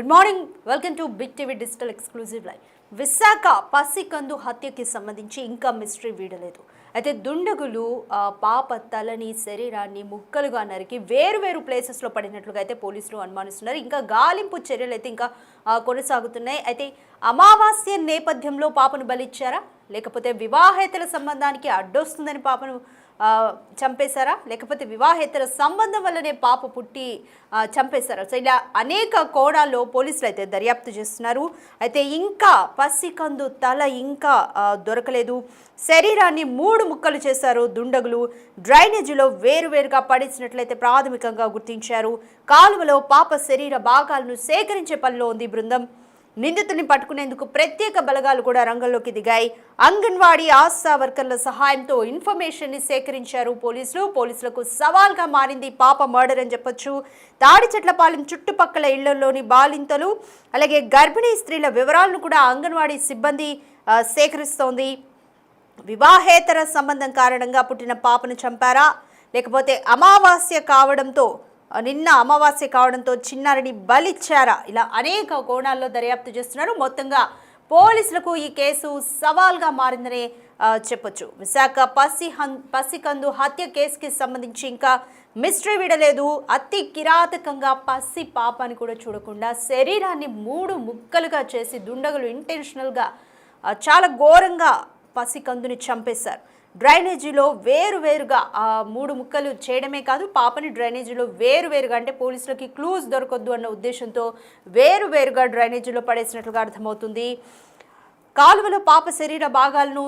Good morning, welcome to Big TV digital exclusive live. Visakha పసికందు హత్యకి సంబంధించి ఇంకా మిస్టరీ వీడలేదు. అయితే దుండగులు పాప తలని శరీరాన్ని ముక్కలుగా నరికి వేరు ప్లేసెస్లో పడినట్లుగా అయితే పోలీసులు అనుమానిస్తున్నారు. ఇంకా గాలింపు చర్యలు అయితే ఇంకా కొనసాగుతున్నాయి. అయితే అమావాస్య నేపథ్యంలో పాపను బలిచ్చారా, లేకపోతే వివాహేతర సంబంధానికి అడ్డొస్తుందని పాపను చంపేశారా, లేకపోతే వివాహేతర సంబంధం వల్లనే పాప పుట్టి చంపేశారా? సో ఇలా అనేక కోణాల్లో పోలీసులు అయితే దర్యాప్తు చేస్తున్నారు. అయితే ఇంకా పసికందు తల ఇంకా దొరకలేదు. శరీరాన్ని 3 ముక్కలు చేశారు దుండగులు. డ్రైనేజీలో వేరువేరుగా పడేసినట్లయితే ప్రాథమికంగా గుర్తించారు. కాలువలో పాప శరీర భాగాలను సేకరించే పనిలో ఉంది బృందం. నిందితుని పట్టుకునేందుకు ప్రత్యేక బలగాలు కూడా రంగంలోకి దిగాయి. అంగన్వాడీ ఆశా వర్కర్ల సహాయంతో ఇన్ఫర్మేషన్ ని సేకరించారు పోలీసులకు సవాల్గా మారింది పాప మర్డర్ అని చెప్పొచ్చు. తాడిచెట్లపాలెం చుట్టుపక్కల ఇళ్లలోని బాలింతలు అలాగే గర్భిణీ స్త్రీల వివరాలను కూడా అంగన్వాడీ సిబ్బంది సేకరిస్తోంది. వివాహేతర సంబంధం కారణంగా పుట్టిన పాపను చంపారా, లేకపోతే నిన్న అమావాస్య కావడంతో చిన్నారిని బలిచ్చారా? ఇలా అనేక కోణాల్లో దర్యాప్తు చేస్తున్నారు. మొత్తంగా పోలీసులకు ఈ కేసు సవాల్గా మారిందనే చెప్పొచ్చు. విశాఖ పసికందు హత్య కేసుకి సంబంధించి ఇంకా మిస్టరీ వీడలేదు. అతి కిరాతకంగా పసి పాపని కూడా చూడకుండా శరీరాన్ని 3 ముక్కలుగా చేసి దుండగులు ఇంటెన్షనల్గా చాలా ఘోరంగా పసికందుని చంపేశారు. డ్రైనేజీలో వేరువేరుగా 3 ముక్కలు చేయడమే కాదు, పాపని డ్రైనేజీలో వేరువేరుగా, అంటే పోలీసులకి క్లూస్ దొరకొద్దు అన్న ఉద్దేశంతో వేరువేరుగా డ్రైనేజీలో పడేసినట్లుగా అర్థమవుతుంది. కాలువలో పాప శరీర భాగాలను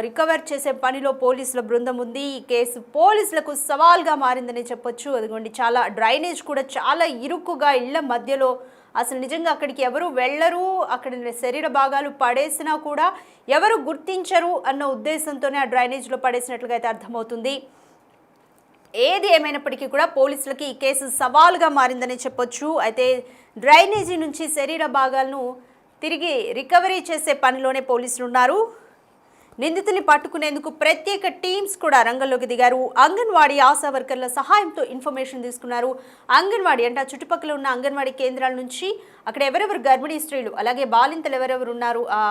రికవర్ చేసే పనిలో పోలీసుల బృందం ఉంది. ఈ కేసు పోలీసులకు సవాల్గా మారిందని చెప్పొచ్చు. అదిగోండి, చాలా డ్రైనేజ్ కూడా చాలా ఇరుకుగా, ఇళ్ల మధ్యలో అసలు నిజంగా అక్కడికి ఎవరు వెళ్ళరు, అక్కడ శరీర భాగాలు పడేసినా కూడా ఎవరు గుర్తించరు అన్న ఉద్దేశంతోనే ఆ డ్రైనేజ్లో పడేసినట్లుగా అయితే అర్థమవుతుంది. ఏది ఏమైనప్పటికీ కూడా పోలీసులకి ఈ కేసు సవాల్గా మారిందని చెప్పొచ్చు. అయితే డ్రైనేజీ నుంచి శరీర భాగాలను తిరిగి రికవరీ చేసే పనిలోనే పోలీసులు ఉన్నారు. నిందితుల్ని పట్టుకునేందుకు ప్రత్యేక టీమ్స్ కూడా రంగంలోకి దిగారు. అంగన్వాడీ ఆశా వర్కర్ల సహాయంతో ఇన్ఫర్మేషన్ తీసుకున్నారు. అంగన్వాడీ అంటే ఆ చుట్టుపక్కల ఉన్న అంగన్వాడీ కేంద్రాల నుంచి అక్కడ ఎవరెవరు గర్భిణీ స్త్రీలు అలాగే బాలింతలు ఎవరెవరు ఉన్నారు ఆ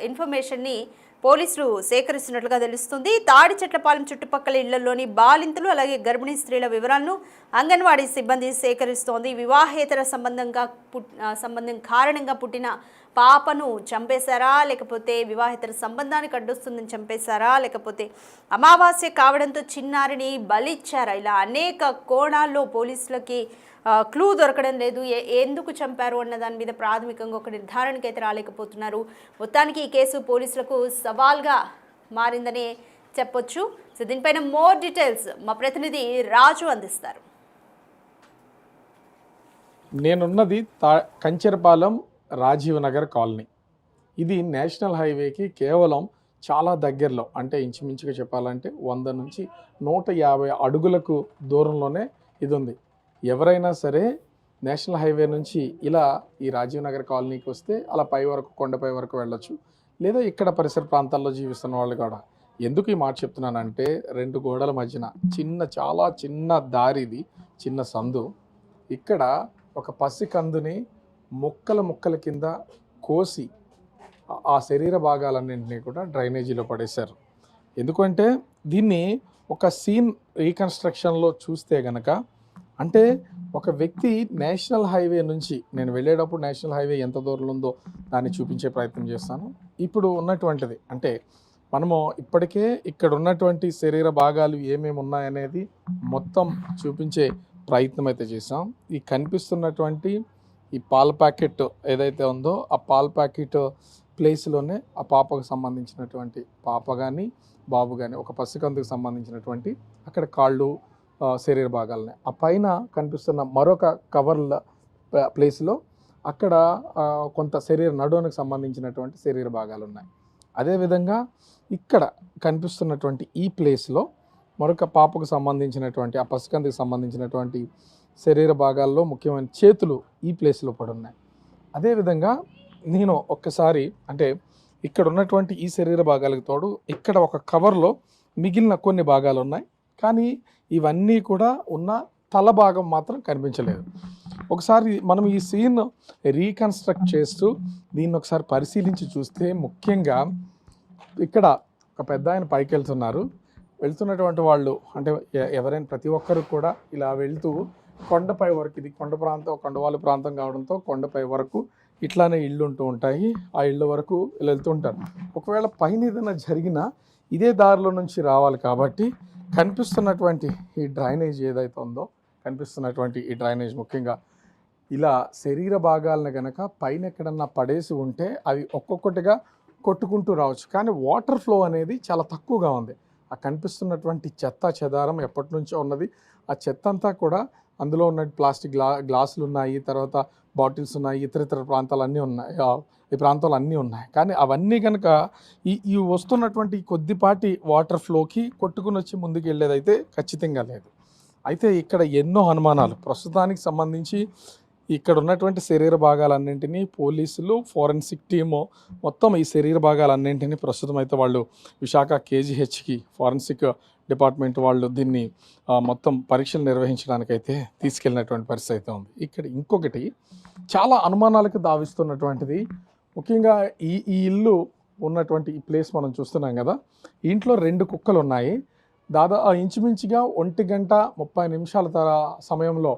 ఇన్ఫర్మేషన్ని పోలీసులు సేకరిస్తున్నట్లుగా తెలుస్తుంది. తాడిచెట్లపాలెం చుట్టుపక్కల ఇళ్లలోని బాలింతలు అలాగే గర్భిణీ స్త్రీల వివరాలను అంగన్వాడీ సిబ్బంది సేకరిస్తోంది. వివాహేతర సంబంధం కారణంగా పుట్టిన పాపను చంపేశారా, లేకపోతే వివాహేతర సంబంధానికి అడ్డొస్తుందని చంపేశారా, లేకపోతే అమావాస్య కావడంతో చిన్నారిని బలిచ్చారా? ఇలా అనేక కోణాల్లో పోలీసులకి క్లూ దొరకడం లేదు. ఎందుకు చంపారు అన్న దాని మీద ప్రాథమికంగా ఒక నిర్ధారణకి అయితే రాలేకపోతున్నారు. మొత్తానికి ఈ కేసు పోలీసులకు సవాల్గా మారిందని చెప్పొచ్చు. సో దీనిపైన మోర్ డీటెయిల్స్ మా ప్రతినిధి రాజు అందిస్తారు. నేనున్నది కంచెరపాలెం రాజీవ్ నగర్ కాలనీ. ఇది నేషనల్ హైవేకి కేవలం చాలా దగ్గరలో, అంటే ఇంచుమించుగా చెప్పాలంటే 100 నుంచి 150 అడుగులకు దూరంలోనే ఇది ఉంది. ఎవరైనా సరే నేషనల్ హైవే నుంచి ఇలా ఈ రాజీవ్ నగర్ కాలనీకి వస్తే అలా పై వరకు, కొండపై వరకు వెళ్ళొచ్చు. లేదా ఇక్కడ పరిసర ప్రాంతాల్లో జీవిస్తున్న వాళ్ళు కూడా. ఎందుకు ఈ మాట చెప్తున్నానంటే 2 గోడల మధ్యన చాలా చిన్న దారి, ఇది చిన్న సందు. ఇక్కడ ఒక పసికందుని ముక్కల కింద కోసి ఆ శరీర భాగాలన్నింటినీ కూడా డ్రైనేజీలో పడేశారు. ఎందుకంటే దీన్ని ఒక సీన్ రీకన్స్ట్రక్షన్లో చూస్తే గనక, అంటే ఒక వ్యక్తి నేషనల్ హైవే నుంచి, నేను వెళ్ళేటప్పుడు నేషనల్ హైవే ఎంత దూరంలో ఉందో దాన్ని చూపించే ప్రయత్నం చేస్తాను. ఇప్పుడు ఉన్నటువంటిది అంటే మనము ఇప్పటికే ఇక్కడ ఉన్నటువంటి శరీర భాగాలు ఏమేమి ఉన్నాయనేది మొత్తం చూపించే ప్రయత్నం అయితే చేసాం. ఈ కనిపిస్తున్నటువంటి ఈ పాల ప్యాకెట్ ఏదైతే ఉందో ఆ పాల ప్యాకెట్ ప్లేస్లోనే ఆ పాపకు సంబంధించినటువంటి పాప కానీ బాబు కానీ, ఒక పసికందుకు సంబంధించినటువంటి అక్కడ కాళ్ళు శరీర భాగాలని, ఆ పైన కనిపిస్తున్న మరొక కవర్ల ప్లేస్లో అక్కడ కొంత నడువునికి సంబంధించినటువంటి శరీర భాగాలు ఉన్నాయి. అదేవిధంగా ఇక్కడ కనిపిస్తున్నటువంటి ఈ ప్లేస్లో మరొక పాపకు సంబంధించినటువంటి, ఆ పసికందుకు సంబంధించినటువంటి శరీర భాగాల్లో ముఖ్యమైన చేతులు ఈ ప్లేస్లో పడి ఉన్నాయి. అదేవిధంగా నేను ఒక్కసారి అంటే ఇక్కడ ఉన్నటువంటి ఈ శరీర భాగాలకు తోడు ఇక్కడ ఒక కవర్లో మిగిలిన కొన్ని భాగాలు ఉన్నాయి. కానీ ఇవన్నీ కూడా ఉన్న తల భాగం మాత్రం కనిపించలేదు. ఒకసారి మనం ఈ సీన్ రీకన్స్ట్రక్ట్ చేస్తూ దీన్ని ఒకసారి పరిశీలించి చూస్తే ముఖ్యంగా ఇక్కడ ఒక పెద్ద ఆయన పైకి వెళ్తున్నటువంటి వాళ్ళు అంటే ఎవరైనా ప్రతి ఒక్కరు కూడా ఇలా వెళ్తూ కొండపై వరకు, ఇది కొండవాళ్ళ ప్రాంతం కావడంతో కొండపై వరకు ఇట్లానే ఇళ్ళు ఉంటూ ఉంటాయి. ఆ ఇళ్ళ వరకు వెళ్తూ ఉంటారు. ఒకవేళ పైన ఏదైనా జరిగినా ఇదే దారిలో నుంచి రావాలి కాబట్టి కనిపిస్తున్నటువంటి ఈ డ్రైనేజ్ ఏదైతే ఉందో, కనిపిస్తున్నటువంటి ఈ డ్రైనేజ్ ముఖ్యంగా ఇలా శరీర భాగాలను కనుక పైన ఎక్కడన్నా పడేసి ఉంటే అవి ఒక్కొక్కటిగా కొట్టుకుంటూ రావచ్చు. కానీ వాటర్ ఫ్లో అనేది చాలా తక్కువగా ఉంది. ఆ కనిపిస్తున్నటువంటి చెత్త చెదారం ఎప్పటి నుంచో ఉన్నది. ఆ చెత్త అంతా కూడా అందులో ఉన్న ప్లాస్టిక్ గ్లాసులు ఉన్నాయి, తర్వాత బాటిల్స్ ఉన్నాయి, ఇతర ప్రాంతాలు అన్నీ ఉన్నాయి, ఈ ప్రాంతాలు అన్నీ ఉన్నాయి. కానీ అవన్నీ కనుక ఈ వస్తున్నటువంటి కొద్దిపాటి వాటర్ ఫ్లోకి కొట్టుకుని వచ్చి ముందుకు వెళ్ళేదైతే ఖచ్చితంగా లేదు. అయితే ఇక్కడ ఎన్నో అనుమానాలు ప్రస్తుతానికి సంబంధించి ఇక్కడ ఉన్నటువంటి శరీర భాగాలన్నింటినీ పోలీసులు, ఫోరెన్సిక్ టీము మొత్తం ఈ శరీర భాగాలన్నింటినీ ప్రస్తుతం అయితే వాళ్ళు విశాఖ కేజీహెచ్కి ఫోరెన్సిక్ డిపార్ట్మెంట్ వాళ్ళు దీన్ని మొత్తం పరీక్షలు నిర్వహించడానికైతే తీసుకెళ్ళినటువంటి పరిస్థితి అయితే ఉంది. ఇక్కడ ఇంకొకటి చాలా అనుమానాలకు దావిస్తున్నటువంటిది, ముఖ్యంగా ఈ ఇల్లు ఉన్నటువంటి ఈ ప్లేస్ మనం చూస్తున్నాం కదా, ఇంట్లో 2 కుక్కలు ఉన్నాయి. ఇంచుమించుగా 1:30 సమయంలో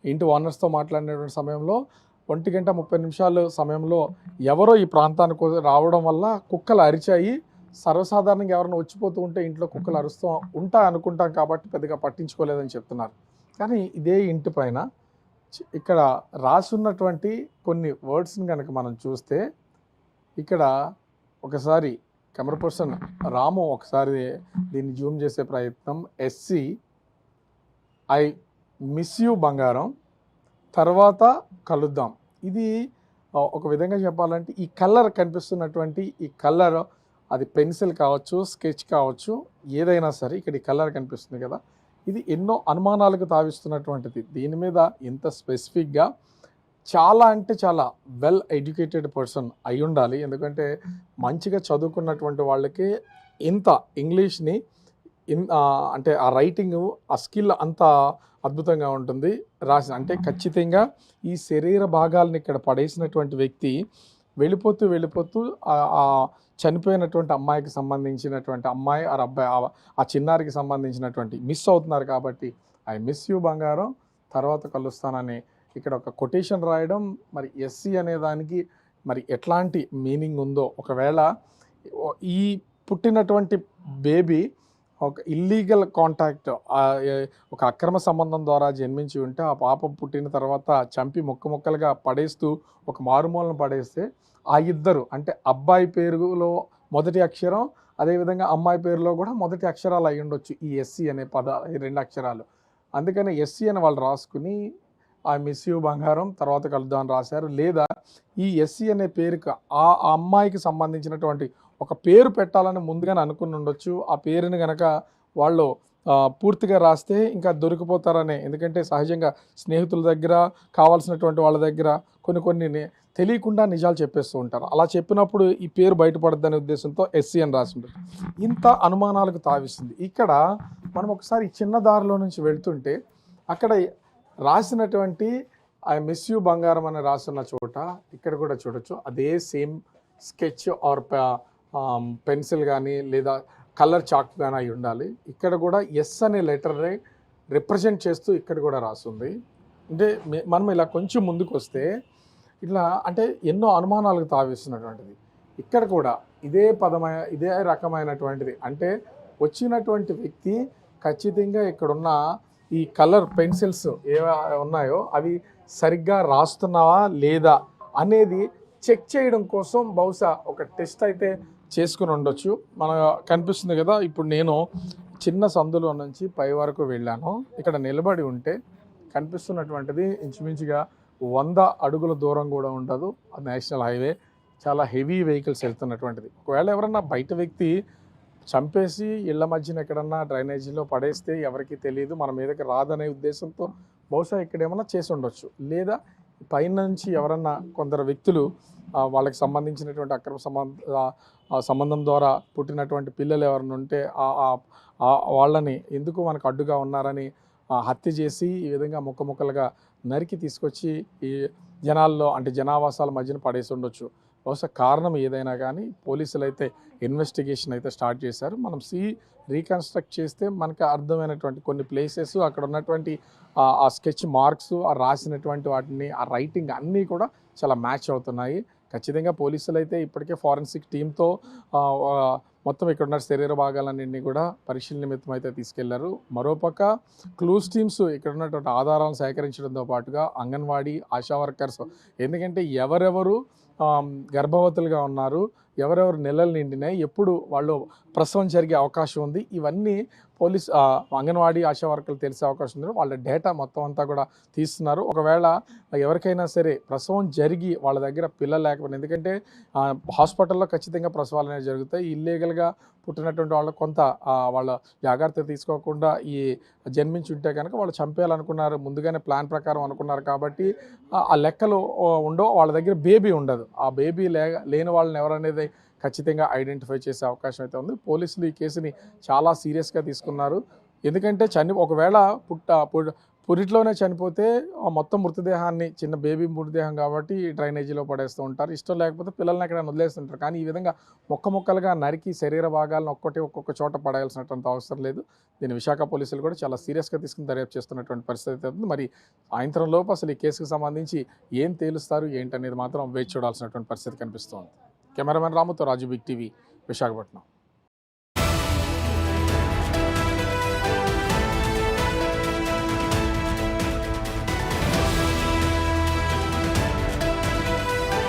ఇంటి ఓనర్స్తో మాట్లాడినటువంటి సమయంలో 1:30 సమయంలో ఎవరో ఈ ప్రాంతానికి రావడం వల్ల కుక్కలు అరిచాయి. సర్వసాధారణంగా ఎవరైనా వచ్చిపోతూ ఉంటే ఇంట్లో కుక్కలు అరుస్తూ అనుకుంటాం కాబట్టి పెద్దగా పట్టించుకోలేదని చెప్తున్నారు. కానీ ఇదే ఇంటి పైన ఇక్కడ రాసున్నటువంటి కొన్ని వర్డ్స్ని కనుక మనం చూస్తే, ఇక్కడ ఒకసారి కెమెరా పర్సన్ రాము ఒకసారి దీన్ని జూమ్ చేసే ప్రయత్నం, SC ఐ మిస్ యూ బంగారం, తర్వాత కలుద్దాం. ఇది ఒక విధంగా చెప్పాలంటే ఈ కలర్ కనిపిస్తున్నటువంటి ఈ కలర్, అది పెన్సిల్ కావచ్చు, స్కెచ్ కావచ్చు, ఏదైనా సరే ఇక్కడ ఈ కలర్ కనిపిస్తుంది కదా, ఇది ఎన్నో అనుమానాలకు తావిస్తున్నటువంటిది. దీని మీద ఇంత స్పెసిఫిక్గా చాలా అంటే చాలా వెల్ ఎడ్యుకేటెడ్ పర్సన్ అయి ఉండాలి. ఎందుకంటే మంచిగా చదువుకున్నటువంటి వాళ్ళకి ఇంత ఇంగ్లీష్ని అంటే ఆ రైటింగ్, ఆ స్కిల్ అంత అద్భుతంగా ఉంటుంది రాసిన. అంటే ఖచ్చితంగా ఈ శరీర భాగాలను ఇక్కడ పడేసినటువంటి వ్యక్తి వెళ్ళిపోతూ ఆ చనిపోయినటువంటి అమ్మాయికి సంబంధించినటువంటి అమ్మాయి ఆ అబ్బాయి, ఆ చిన్నారికి సంబంధించినటువంటి మిస్ అవుతున్నారు కాబట్టి ఐ మిస్ యూ బంగారం, తర్వాత కలుస్తానని ఇక్కడ ఒక కొటేషన్ రాయడం. మరి SC అనే దానికి మరి ఎట్లాంటి మీనింగ్ ఉందో, ఒకవేళ ఈ పుట్టినటువంటి బేబీ ఒక ఇల్లీగల్ కాంటాక్ట్, ఒక అక్రమ సంబంధం ద్వారా జన్మించి ఉంటే ఆ పాప పుట్టిన తర్వాత చంపి ముక్కలుగా పడేస్తూ ఒక మారుమూలను పడేస్తే ఆ ఇద్దరు అంటే అబ్బాయి పేరులో మొదటి అక్షరం, అదేవిధంగా అమ్మాయి పేరులో కూడా మొదటి అక్షరాలు అయి ఉండొచ్చు ఈ SC అనే ఈ 2 అక్షరాలు. అందుకని SC అని వాళ్ళు రాసుకుని ఐ మిస్ యూ బంగారం, తర్వాత కలుద్దాం అని రాశారు. లేదా ఈ SC అనే పేరుకి ఆ అమ్మాయికి సంబంధించినటువంటి ఒక పేరు పెట్టాలని ముందుగానే అనుకుని ఉండొచ్చు. ఆ పేరుని కనుక వాళ్ళు పూర్తిగా రాస్తే ఇంకా దొరికిపోతారనే, ఎందుకంటే సహజంగా స్నేహితుల దగ్గర, కావాల్సినటువంటి వాళ్ళ దగ్గర కొన్ని తెలియకుండా నిజాలు చెప్పేస్తూ ఉంటారు. అలా చెప్పినప్పుడు ఈ పేరు బయటపడద్దనే ఉద్దేశంతో SC అని రాసి ఉంటారు. ఇంత అనుమానాలకు తావిస్తుంది. ఇక్కడ మనం ఒకసారి చిన్న దారిలో నుంచి వెళ్తుంటే అక్కడ రాసినటువంటి ఐ మిస్ యూ బంగారం అని రాసిన చోట ఇక్కడ కూడా చూడొచ్చు అదే సేమ్ స్కెచ్ ఆర్ పెన్సిల్ కానీ లేదా కలర్ చాక్ కానీ అయి ఉండాలి. ఇక్కడ కూడా S అనే లెటర్ని రిప్రజెంట్ చేస్తూ ఇక్కడ కూడా రాస్తుంది. అంటే మనం ఇలా కొంచెం ముందుకు వస్తే ఇట్లా అంటే ఎన్నో అనుమానాలకు తావిస్తున్నటువంటిది. ఇక్కడ కూడా ఇదే రకమైనటువంటిది. అంటే వచ్చినటువంటి వ్యక్తి ఖచ్చితంగా ఇక్కడున్న ఈ కలర్ పెన్సిల్స్ ఏవో ఉన్నాయో అవి సరిగ్గా రాస్తున్నావా లేదా అనేది చెక్ చేయడం కోసం బహుశా ఒక టెస్ట్ అయితే చేసుకుని ఉండొచ్చు. కనిపిస్తుంది కదా, ఇప్పుడు నేను చిన్న సందులో నుంచి పై వరకు వెళ్ళాను. ఇక్కడ నిలబడి ఉంటే కనిపిస్తున్నటువంటిది ఇంచుమించుగా 100 అడుగుల దూరం కూడా ఉండదు. అది నేషనల్ హైవే, చాలా హెవీ వెహికల్స్ వెళ్తున్నటువంటిది. ఒకవేళ ఎవరన్నా బయట వ్యక్తి చంపేసి ఇళ్ల మధ్యన ఎక్కడన్నా డ్రైనేజీలో పడేస్తే ఎవరికి తెలియదు, మన మీదకి రాదనే ఉద్దేశంతో బహుశా ఇక్కడ ఏమన్నా చేసి ఉండొచ్చు. లేదా పైనుంచి ఎవరన్నా కొందరు వ్యక్తులు వాళ్ళకి సంబంధించినటువంటి అక్రమ సంబంధం ద్వారా పుట్టినటువంటి పిల్లలు ఎవరైనా ఉంటే వాళ్ళని ఎందుకు మనకు అడ్డుగా ఉన్నారని హత్య చేసి ఈ విధంగా ముక్కలుగా నరికి తీసుకొచ్చి ఈ జనాల్లో అంటే జనావాసాల మధ్యన పడేసి ఉండొచ్చు. బహుశా కారణం ఏదైనా కానీ పోలీసులు అయితే ఇన్వెస్టిగేషన్ అయితే స్టార్ట్ చేశారు. మనం రీకన్స్ట్రక్ట్ చేస్తే మనకు అర్థమైనటువంటి కొన్ని ప్లేసెస్, అక్కడ ఉన్నటువంటి ఆ స్కెచ్ మార్క్స్, ఆ రాసినటువంటి వాటిని, ఆ రైటింగ్ అన్నీ కూడా చాలా మ్యాచ్ అవుతున్నాయి. ఖచ్చితంగా పోలీసులు అయితే ఇప్పటికే ఫారెన్సిక్ టీంతో మొత్తం ఇక్కడ ఉన్న శరీర భాగాలన్నింటినీ కూడా పరిశీలన నిమిత్తం అయితే తీసుకెళ్లారు. మరోపక్క క్లూస్ టీమ్స్ ఇక్కడ ఉన్నటువంటి ఆధారాలను సేకరించడంతో పాటుగా అంగన్వాడీ ఆశా వర్కర్స్, ఎందుకంటే ఎవరెవరు గర్భవతులుగా ఉన్నారు, ఎవరెవరు నెలలు నిండినాయి, ఎప్పుడు వాళ్ళు ప్రసవం జరిగే అవకాశం ఉంది, ఇవన్నీ అంగన్వాడీ ఆశా వర్కర్లు తెలిసే అవకాశం ఉంది. వాళ్ళ డేటా మొత్తం అంతా కూడా తీస్తున్నారు. ఒకవేళ ఎవరికైనా సరే ప్రసవం జరిగి వాళ్ళ దగ్గర పిల్లలు లేకపోయినా, ఎందుకంటే హాస్పిటల్లో ఖచ్చితంగా ప్రసవాలు అనేవి జరుగుతాయి. ఇల్లీగల్గా పుట్టినటువంటి వాళ్ళు కొంత వాళ్ళ జాగ్రత్త తీసుకోకుండా ఈ జన్మించి ఉంటే కనుక వాళ్ళు చంపేయాలనుకున్నారు, ముందుగానే ప్లాన్ ప్రకారం అనుకున్నారు కాబట్టి ఆ లెక్కలు ఉండవు. వాళ్ళ దగ్గర బేబీ ఉండదు. ఆ బేబీ లేని వాళ్ళని ఎవరనేది ఖచ్చితంగా ఐడెంటిఫై చేసే అవకాశం అయితే ఉంది. పోలీసులు ఈ కేసుని చాలా సీరియస్గా తీసుకున్నారు. ఎందుకంటే ఒకవేళ పురిట్లోనే చనిపోతే మొత్తం మృతదేహాన్ని, చిన్న బేబీ మృతదేహం కాబట్టి డ్రైనేజీలో పడేస్తూ ఉంటారు. ఇష్టం లేకపోతే పిల్లల్ని ఎక్కడ వదిలేస్తుంటారు. కానీ ఈ విధంగా ముక్కలుగా నరికి శరీర భాగాలను ఒక్కొక్క చోట పడేయాల్సినటువంటి అవసరం లేదు. దీన్ని విశాఖ పోలీసులు కూడా చాలా సీరియస్గా తీసుకుని దర్యాప్తు చేస్తున్నటువంటి పరిస్థితి ఉంది. మరి సాయంత్రం లోపు అసలు ఈ కేసుకు సంబంధించి ఏం తేలుస్తారు ఏంటనేది మాత్రం వేచి చూడాల్సినటువంటి పరిస్థితి కనిపిస్తోంది. కెమెరామెన్ రాముతో రాజు, బిగ్ టీవీ, విశాఖపట్నం.